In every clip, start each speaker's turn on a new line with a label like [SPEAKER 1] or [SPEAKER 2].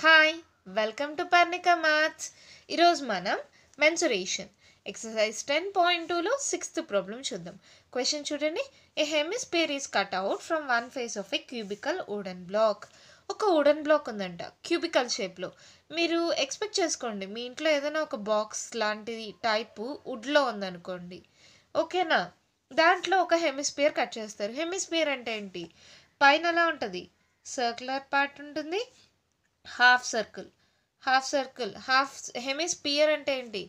[SPEAKER 1] Hi welcome to Parnika maths. ఈరోజు మనం mensuration exercise 10.2లో సిక్స్త్ ప్రాబ్లం చూద్దాం. క్వశ్చన్ చూడండి. A hemisphere is cut out from one face of a cubical wooden block. ఒక wooden block ఉందంట cubical షేప్లో. మీరు ఎక్స్పెక్ట్ చేసుకోండి, మీ ఇంట్లో ఏదైనా ఒక బాక్స్ లాంటిది టైపు వుడ్లో ఉందనుకోండి, ఓకేనా. దాంట్లో ఒక హెమిస్పియర్ కట్ చేస్తారు. హెమిస్పియర్ అంటే ఏంటి? పైన ఎలా ఉంటుంది? సర్క్యులర్ పార్ట్ ఉంటుంది, హాఫ్ సర్కిల్ హాఫ్. హెమిస్పియర్ అంటే ఏంటి?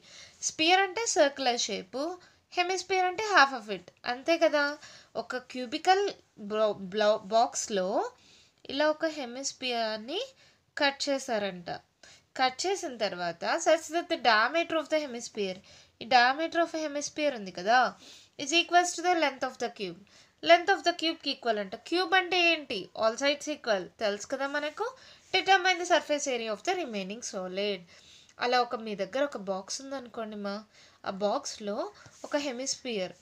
[SPEAKER 1] స్పియర్ అంటే సర్క్యులర్ షేపు, హెమిస్పియర్ అంటే హాఫ్ ఆఫ్ ఇట్, అంతే కదా. ఒక క్యూబికల్ బాక్స్లో ఇలా ఒక హెమిస్పియర్ని కట్ చేశారంట. కట్ చేసిన తర్వాత such that the diameter of the hemisphere, ఈ డయామీటర్ ఆఫ్ హెమిస్పియర్ ఉంది కదా, is equals to the length of the cube. Length of the క్యూబ్కి ఈక్వల్ అంట. క్యూబ్ అంటే ఏంటి? ఆల్ సైడ్స్ ఈక్వల్, తెలుసు కదా మనకు. Determine the surface area of the remaining solid. అలా మీ దగ్గర ఒక బాక్స్ ఉందనుకోండి ఆ బాక్స్లో ఒక హెమిస్పియర్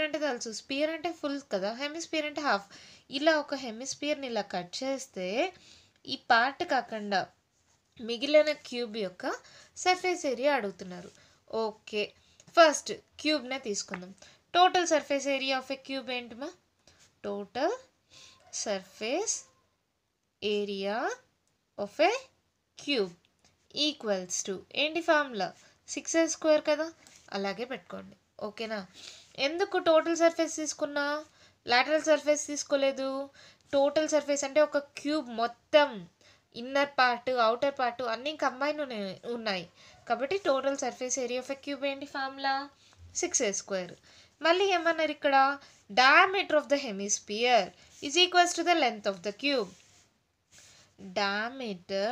[SPEAKER 1] అంటే తెలుసు, స్పియర్ అంటే ఫుల్ కదా, హెమిస్పియర్ అంటే హాఫ్. ఇలా ఒక హెమిస్పియర్ని ఇలా కట్ చేస్తే ఈ పార్ట్ కాకుండా మిగిలిన క్యూబ్ యొక్క సర్ఫేస్ ఏరియా అడుగుతున్నారు. ఓకే, ఫస్ట్ క్యూబ్నే తీసుకుందాం. Total surface area of a cube ఏంటి total surface area of a cube equals to ఏంటి ఫార్ములా? 6a² కదా, అలాగే పెట్టుకోండి, ఓకేనా. ఎందుకు టోటల్ సర్ఫేస్ తీసుకున్నా, లాటరల్ సర్ఫేస్ తీసుకోలేదు? టోటల్ సర్ఫేస్ అంటే ఒక క్యూబ్ మొత్తం ఇన్నర్ పార్ట్ అవుటర్ పార్ట్ అన్నీ కంబైన్ ఉన్నాయి కాబట్టి total surface area of a cube ఏంటి ఫార్ములా? 6a². మళ్ళీ ఏమన్నారు ఇక్కడ? Diameter of the hemisphere is equals to the length of the cube. Diameter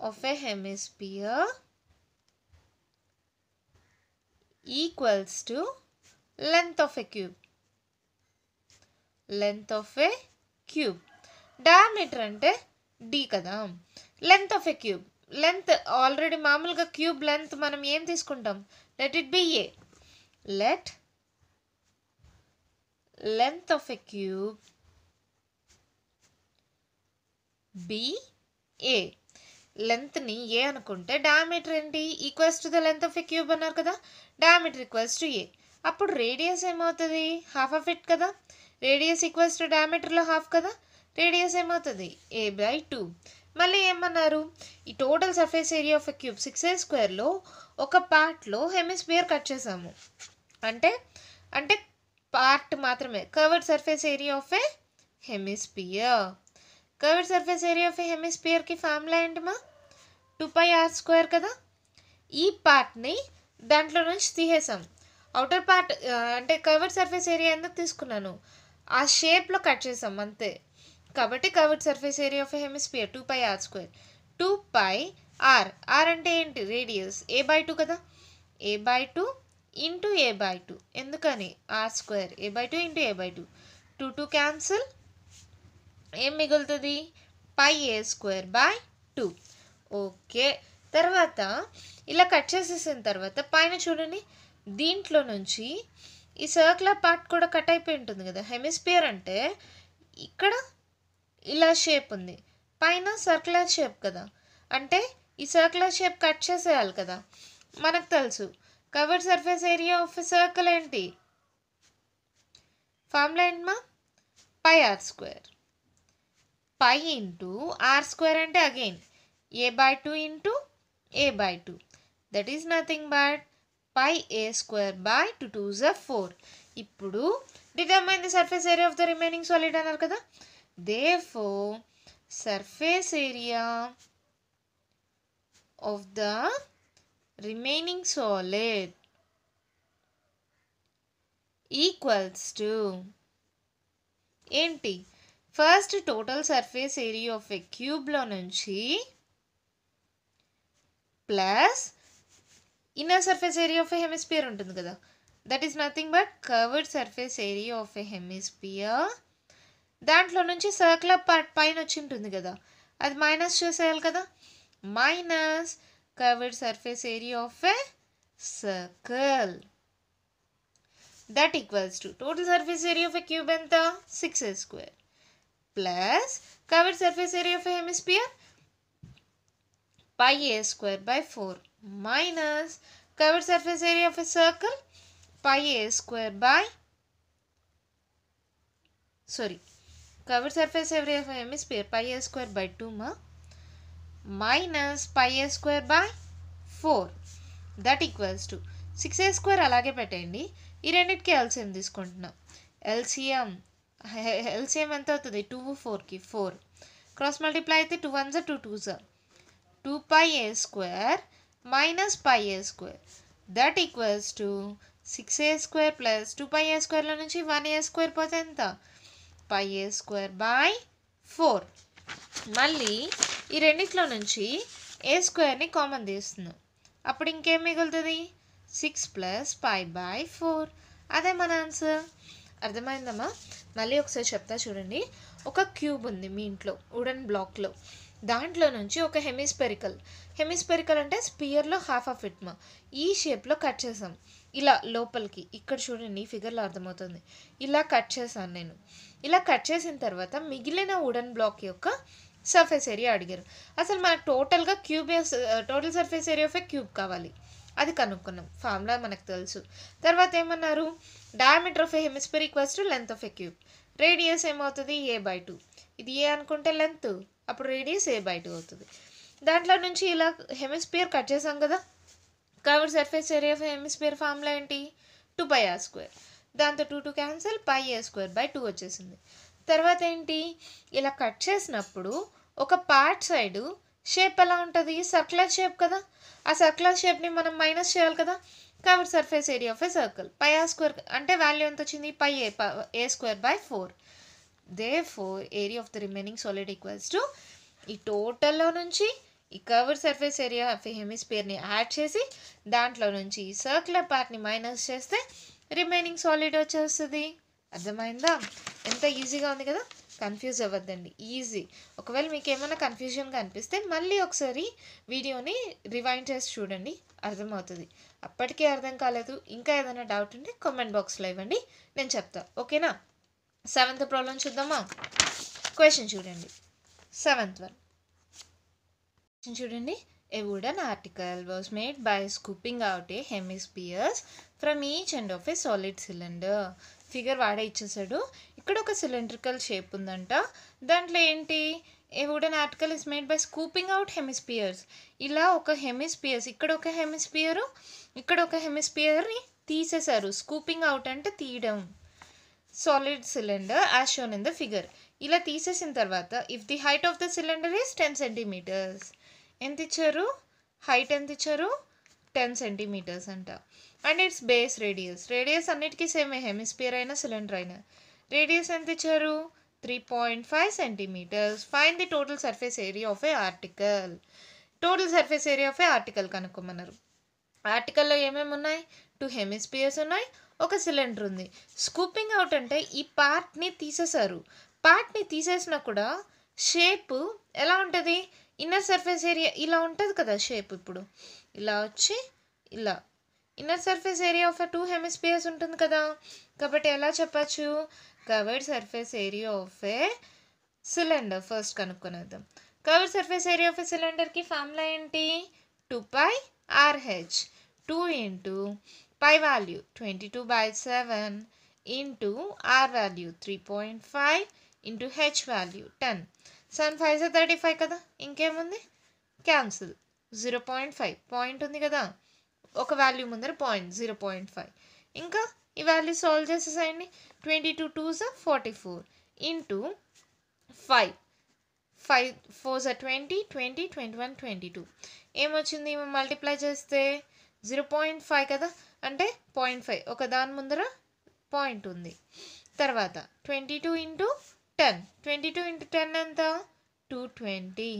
[SPEAKER 1] of a hemisphere equals to length of a cube. Length of a cube. Diameter అంటే d కదా. Length of a cube. Length already మామూలుగా cube length మనం ఏం తీసుకుంటాం? Let it be a. Let length of a cube be a. లెంత్ని ఏ అనుకుంటే diameter ఏంటి? Equals to the length of a cube అన్నారు కదా, డయామీటర్ ఈక్వల్స్ టు ఏ. అప్పుడు radius ఏమవుతుంది? హాఫ్ ఆఫ్ ఇట్ కదా. రేడియస్ ఈక్వల్స్ టు డయామీటర్లో హాఫ్ కదా, radius ఏమవుతుంది? a/2. మళ్ళీ ఏమన్నారు? ఈ total surface area of a cube 6a²లో ఒక పార్ట్లో హెమిస్పియర్ కట్ చేసాము అంటే పార్ట్ మాత్రమే. Curved surface area of a hemisphere. Curved surface area of a హెమిస్పియర్కి ఫార్ములా ఏంటమ్మా? 2πr² కదా. ఈ పార్ట్ని దాంట్లో నుంచి తీసేసాం. అవుటర్ పార్ట్ అంటే కర్వ్డ్ సర్ఫేస్ ఏరియా ఎందుకు తీసుకున్నాను? ఆ షేప్లో కట్ చేసాం అంతే. కాబట్టి curved surface area of a hemisphere 2πr². 2πr, r అంటే ఏంటి? రేడియస్. a/2 కదా, a/2 ఇంటూ a/2. ఎందుకని? r². a/2 into a/2. 2 cancel, ఏం మిగులుతుంది? πa²/2. ఓకే, తర్వాత ఇలా కట్ చేసేసిన తర్వాత పైన చూడండి, దీంట్లో నుంచి ఈ సర్క్యులర్ పార్ట్ కూడా కట్ అయిపోయి ఉంటుంది కదా. హెమిస్పియర్ అంటే ఇక్కడ ఇలా షేప్ ఉంది, పైన సర్క్యులర్ షేప్ కదా, అంటే ఈ సర్క్యులర్ షేప్ కట్ చేసేయాలి కదా. మనకు తెలుసు covered surface area of circle ఏంటి? ఫార్ములా ఏంటమ్మా? πr². పై ఇంటూ r² అంటే again a/2 into a/2. That is nothing but πa²/2 2s are 4. ఇప్పుడు determine the surface area of the remaining solid అన్నారు కదా. Therefore surface area of the remaining solid equals to ఏంటి? First total surface area of a క్యూబ్లో నుంచి plus inner surface area of a hemisphere ఉంటుంది కదా, that is nothing but curved surface area of a hemisphere. దాంట్లో నుంచి circular part పైన వచ్చి ఉంటుంది కదా, అది మైనస్ చేసేయాలి కదా. Minus curved surface area of a circle. That equals to total surface area of a cube ఎంత? 6a². plus covered surface area of a hemisphere pi a square by 4 minus covered surface area of a circle pi a square by covered surface area of a hemisphere pi a square by 2 minus pi a square by 4 that equals to 6a square అలాగే పెట్టండి. ఈ రెండింటికి LCM తీసుకుంటున్నాం. LCM ఎంత అవుతుంది? 2 4కి 4 cross multiply అయితే 2 1 2 2 2 pi a square minus pi a square that equals to 6a square plus 2 pi a square లో నుంచి 1a square పోతే ఎంత? pi a square by 4. మళ్ళీ ఈ రెండిట్లో నుంచి a స్క్వేర్ని కామన్ తీస్తున్నాం. అప్పుడు ఇంకేం మిగులుతుంది? 6 ప్లస్ పై బై 4. అదే మన ఆన్సర్. అర్థమైందమ్మా? మళ్ళీ ఒకసారి చెప్తా చూడండి. ఒక క్యూబ్ ఉంది మీ ఇంట్లో వుడెన్ బ్లాక్లో. దాంట్లో నుంచి ఒక హెమిస్పెరికల్ అంటే స్పియర్లో హాఫ్ ఆఫ్ ఇట్ ఈ షేప్లో కట్ చేసాం. ఇలా లోపలికి ఇక్కడ చూడండి ఫిగర్లో అర్థమవుతుంది. ఇలా కట్ చేశాను నేను. ఇలా కట్ చేసిన తర్వాత మిగిలిన వుడెన్ బ్లాక్ యొక్క సర్ఫేస్ ఏరియా అడిగారు. అసలు మనకు టోటల్గా total surface area of a cube కావాలి. అది కనుక్కున్నాం. ఫార్ములా మనకు తెలుసు. తర్వాత ఏమన్నారు? Diameter of a hemisphere equals to length of a cube. Radius ఏమవుతుంది? a/2. ఇది ఏ అనుకుంటే లెంత్, అప్పుడు రేడియస్ a/2 అవుతుంది. దాంట్లో నుంచి ఇలా హెమిస్పియర్ కట్ చేసాం కదా. Covered surface area of hemisphere formula ఏంటి? 2 pi r స్క్వేర్. దాంతో 2 2 cancel, pi a square by 2 వచ్చేసింది. తర్వాత ఏంటి? ఇలా కట్ చేసినప్పుడు ఒక పార్ట్ సైడు షేప్ ఎలా ఉంటుంది? సర్క్యులర్ షేప్ కదా. ఆ సర్క్యులర్ షేప్ని మనం మైనస్ చేయాలి కదా. Covered surface area of a circle pi r square అంటే వాల్యూ ఎంత వచ్చింది? pi a square by 4. Therefore area of the remaining solid equals to ఈ టోటల్లో నుంచి ఈ కవర్డ్ సర్ఫేస్ ఏరియా ఆఫ్ హెమిస్పియర్ని యాడ్ చేసి దాంట్లో నుంచి సర్క్యులర్ పార్ట్ని మైనస్ చేస్తే రిమైనింగ్ సాలిడ్ వచ్చేస్తుంది. అర్థమైందా? ఎంత ఈజీగా ఉంది కదా. కన్ఫ్యూజ్ అవ్వద్దండి, ఈజీ. ఒకవేళ మీకు ఏమైనా కన్ఫ్యూజన్గా అనిపిస్తే మళ్ళీ ఒకసారి వీడియోని రివైండ్ చేసి చూడండి, అర్థమవుతుంది. అప్పటికే అర్థం కాలేదు, ఇంకా ఏదైనా డౌట్ ఉంటే కామెంట్ బాక్స్లో ఇవ్వండి, నేను చెప్తా. ఓకేనా? 7th ప్రాబ్లం చూద్దామా? క్వశ్చన్ చూడండి. 7th one. చూడండి. A wooden article was made by scooping out a hemispheres from each end of a solid cylinder. Figure వాడే ఇచ్చేసాడు. ఇక్కడ ఒక సిలిండ్రికల్ షేప్ ఉందంట. దాంట్లో ఏంటి? ఏ wooden article is made by scooping out hemispheres. ఇలా ఒక హెమిస్పియర్స్, ఇక్కడ ఒక హెమిస్పియరు, ఇక్కడ ఒక హెమిస్పియర్ని తీసేశారు. స్కూపింగ్ అవుట్ అంటే తీయడం. Solid cylinder as shown in the figure. ఇలా తీసేసిన తర్వాత if the height of the cylinder is 10 centimeters. ఎంత ఇచ్చారు? హైట్ ఎంత ఇచ్చారు? 10 centimeters అంట. అండ్ ఇట్స్ బేస్ రేడియస్ అన్నిటికీ సేమే, హెమిస్పియర్ అయినా సిలిండర్ అయినా. రేడియస్ ఎంత ఇచ్చారు? 3.5 centimeters. Find the total surface area of a article. Total surface area of a article కనుక్కోమన్నారు. ఆర్టికల్లో ఏమేమి ఉన్నాయి? 2 హెమిస్పియర్స్ ఉన్నాయి, ఒక సిలిండర్ ఉంది. స్కూపింగ్ అవుట్ అంటే ఈ పార్ట్ని తీసేశారు. పార్ట్ని తీసేసినా కూడా షేప్ ఎలా ఉంటుంది? ఇన్నర్ సర్ఫేస్ ఏరియా ఇలా ఉంటుంది కదా షేప్. ఇప్పుడు ఇలా వచ్చి ఇలా inner surface area of 2 hemispheres ఉంటుంది కదా. కాబట్టి ఎలా చెప్పచ్చు? Covered surface area of a cylinder first కనుక్కొనేద్దాం. Covered surface area of a సిలిండర్కి ఫార్ములా ఏంటి? 2 pi RH. 2 into pi value 22/7 into r value 3.5 into h value 10. 7 5 35 కదా. ఇంకేముంది? క్యాన్సిల్. 0.5 పాయింట్ ఉంది కదా, ఒక వాల్యూ ముందర పాయింట్ 0.5. ఇంకా ఈ value solve చేసేసాయండి. 22 2s 44 into 5 5 4s 20 20 21 22. ఏమొచ్చింది? మల్టిప్లై చేస్తే 0.5 కదా, అంటే 0.5, ఒక దాని ముందర పాయింట్ ఉంది. తర్వాత 22 ఇంటూ 10. 22 ఇంటూ 10 ఎంత? 220.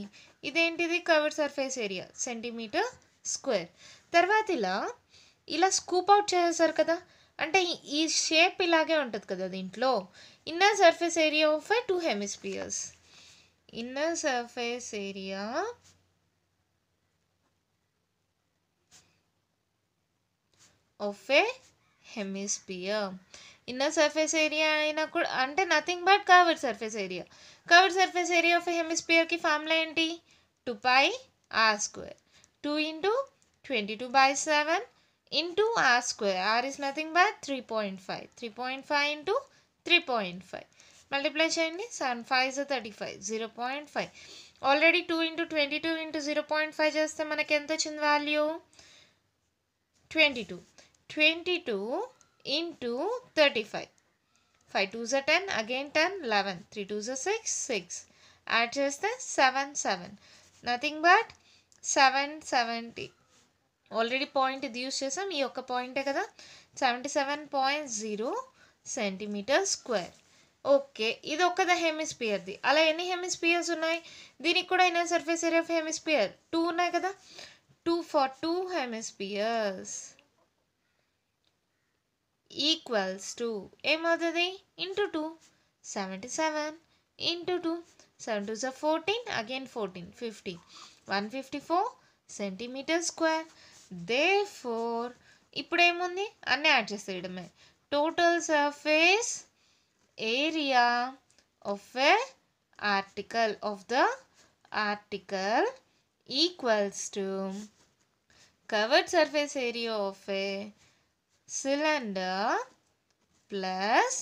[SPEAKER 1] ఇదేంటిది? Covered surface area centimetre square. తర్వాత ఇలా స్కూప్ అవుట్ చేసేసారు కదా, అంటే ఈ షేప్ ఇలాగే ఉంటుంది కదా దీంట్లో. Inner surface area of 2 hemispheres. Inner surface area of a hemisphere. Inner surface area అయినా కూడా అంటే nothing but covered surface area. Curved surface area of హెమిస్పియర్కి ఫార్ములా ఏంటి? 2πr². 2 into 22/7 into r². r is nothing but 3.5. 3.5 into 3.5. Multiply చేయండి. 7 5 35. 0.5. Already 2 into 22 into 0.5 చేస్తే మనకి ఎంత వచ్చింది value? 22. 22 into 35. 5 2s are 10. Again 10. 11. 3 2s are 6. 6. Add చేస్తే 7 7. Nothing but 770. Already point ఇది use చేసాం. ఈ ఒక్క పాయింటే కదా. 77.0 cm². ఓకే, ఇది ఒక్కద హెమిస్పియర్ది. అలా ఎన్ని హెమిస్పియర్స్ ఉన్నాయి? దీనికి కూడా inner surface area of hemisphere 2 ఉన్నాయి కదా. 2 for 2 hemispheres ఈక్వల్స్ టు ఏమవుతుంది? Into 2. 77 into 2. 7 2s are 14. Again 14. 50. 154 cm². Therefore ఇప్పుడు ఏముంది? అన్నీ యాడ్ చేసేయడమే. Total surface area of a article equals to covered surface area of a cylinder plus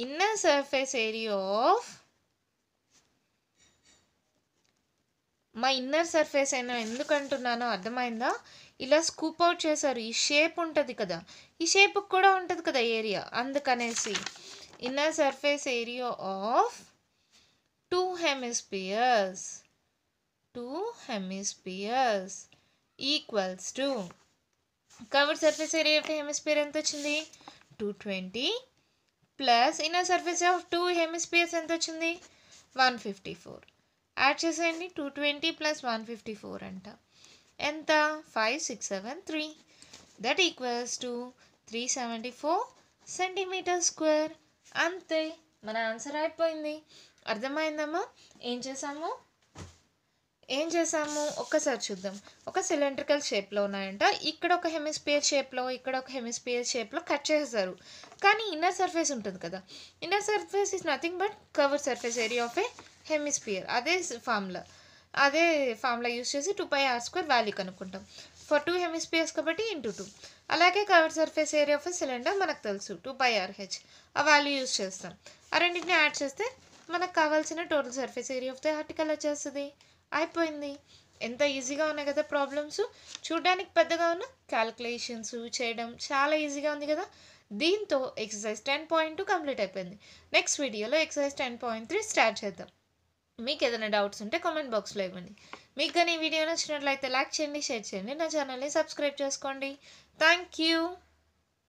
[SPEAKER 1] inner surface area of మా inner surface అయినా ఎందుకు అంటున్నానో అర్థమైందా? ఇలా స్కూప్ అవుట్ చేశారు. ఈ షేప్ ఉంటుంది కదా, ఈ షేప్కి కూడా ఉంటుంది కదా ఏరియా. అందుకనేసి inner surface area of 2 hemispheres equals to covered surface area of hemisphere ఎంత వచ్చింది? 220 plus inner surface of 2 hemispheres ఎంత వచ్చింది? 154. యాడ్ చేసేయండి. 220 ప్లస్ 154 అంట ఎంత? 5673. That equals to 374 cm². అంతే, మన ఆన్సర్ అయిపోయింది. అర్థమైందమ్మా? ఏం చేసాము ఒక్కసారి చూద్దాం. ఒక సిలిండ్రికల్ షేప్లో ఉన్నాయంట. ఇక్కడ ఒక హెమిస్పియర్ షేప్లో, ఇక్కడ ఒక హెమిస్పియర్ షేప్లో కట్ చేసేసారు. కానీ ఇన్నర్ సర్ఫేస్ ఉంటుంది కదా, inner surface is nothing but covered surface area of a hemisphere. అదే ఫార్ములా యూస్ చేసి 2πr² వాల్యూ కనుక్కుంటాం. ఫర్ 2 హెమిస్పియర్స్ కాబట్టి ఇంటూ 2. అలాగే covered surface area of a cylinder మనకు తెలుసు 2πrh. ఆ వాల్యూ యూస్ చేస్తాం. ఆ రెండింటిని యాడ్ చేస్తే మనకు కావాల్సిన total surface area of the article వచ్చేస్తుంది. అయిపోయింది. ఎంత ఈజీగా ఉన్నాయి కదా ప్రాబ్లమ్స్. చూడడానికి పెద్దగా ఉన్న క్యాలిక్యులేషన్స్ చేయడం చాలా ఈజీగా ఉంది కదా. దీంతో ఎక్సర్సైజ్ 10.2 కంప్లీట్ అయిపోయింది. నెక్స్ట్ వీడియోలో ఎక్సర్సైజ్ 10.3 స్టార్ట్ చేద్దాం. మీకు ఏదైనా డౌట్స్ ఉంటే కామెంట్ బాక్స్లో ఇవ్వండి. మీకు కానీ ఈ వీడియో నచ్చినట్లయితే లైక్ చేయండి, షేర్ చేయండి, నా ఛానల్ని సబ్స్క్రైబ్ చేసుకోండి. Thank you.